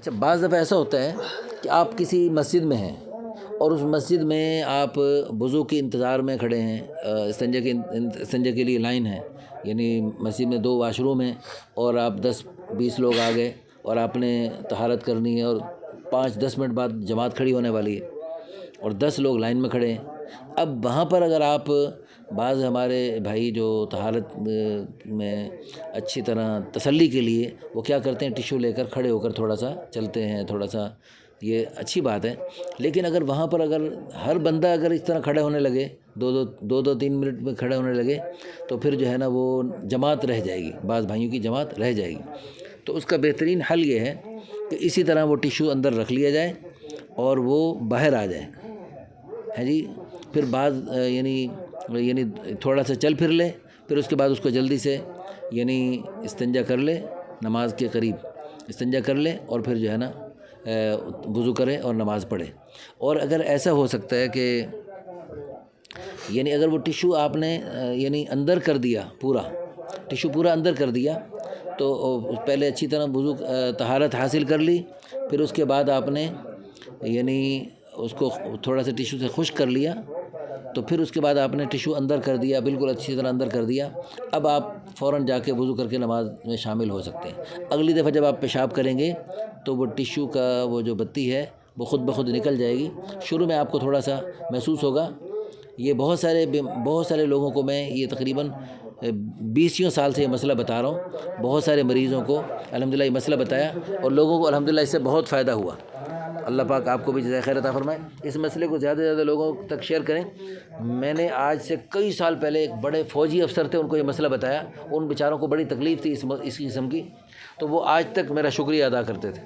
اچھا، بعض دفعہ ایسا ہوتا ہے کہ آپ کسی مسجد میں ہیں اور اس مسجد میں آپ وضو کے انتظار میں کھڑے ہیں، استنجا کے لیے لائن ہے، یعنی مسجد میں 2 واش روم ہیں اور آپ 10-20 لوگ آ گئے اور آپ نے طہارت کرنی ہے اور 5-10 منٹ بعد جماعت کھڑی ہونے والی ہے اور 10 لوگ لائن میں کھڑے ہیں۔ اب وہاں پر اگر آپ، بعض ہمارے بھائی جو طہارت میں اچھی طرح تسلی کے لیے وہ کیا کرتے ہیں، ٹیشو لے کر کھڑے ہو کر تھوڑا سا چلتے ہیں، تھوڑا سا، یہ اچھی بات ہے، لیکن اگر وہاں پر اگر ہر بندہ اگر اس طرح کھڑے ہونے لگے، 2-3 منٹ میں کھڑے ہونے لگے تو پھر جو ہے نا وہ جماعت رہ جائے گی، بعض بھائیوں کی جماعت رہ جائے گی۔ تو اس کا بہترین حل یہ ہے کہ اسی طرح وہ ٹیشو اندر رکھ لیا جائے اور وہ باہر آ جائے، ہے جی۔ پھر بعض یعنی تھوڑا سا چل پھر لے، پھر اس کے بعد اس کو جلدی سے یعنی استنجا کر لے، نماز کے قریب استنجا کر لے اور پھر جو ہے نا وضو کرے اور نماز پڑھے۔ اور اگر ایسا ہو سکتا ہے کہ یعنی اگر وہ ٹیشو آپ نے یعنی اندر کر دیا، ٹیشو پورا اندر کر دیا، تو پہلے اچھی طرح وضو طہارت حاصل کر لی، پھر اس کے بعد آپ نے یعنی اس کو تھوڑا سا ٹیشو سے خشک کر لیا، تو پھر اس کے بعد آپ نے ٹیشو اندر کر دیا، بالکل اچھی طرح اندر کر دیا، اب آپ فوراً جا کے وضو کر کے نماز میں شامل ہو سکتے ہیں۔ اگلی دفعہ جب آپ پیشاب کریں گے تو وہ ٹیشو کا وہ جو بتی ہے وہ خود بخود نکل جائے گی۔ شروع میں آپ کو تھوڑا سا محسوس ہوگا، یہ بہت سارے لوگوں کو میں یہ تقریباً 20 سال سے یہ مسئلہ بتا رہا ہوں، بہت سارے مریضوں کو الحمدللہ یہ مسئلہ بتایا اور لوگوں کو الحمدللہ اس سے بہت فائدہ ہوا۔ اللہ پاک آپ کو بھی جزائے خیر عطا فرمائے۔ اس مسئلے کو زیادہ سے زیادہ لوگوں تک شیئر کریں۔ میں نے آج سے کئی سال پہلے ایک بڑے فوجی افسر تھے، ان کو یہ مسئلہ بتایا، ان بیچاروں کو بڑی تکلیف تھی اس قسم کی، تو وہ آج تک میرا شکریہ ادا کرتے تھے۔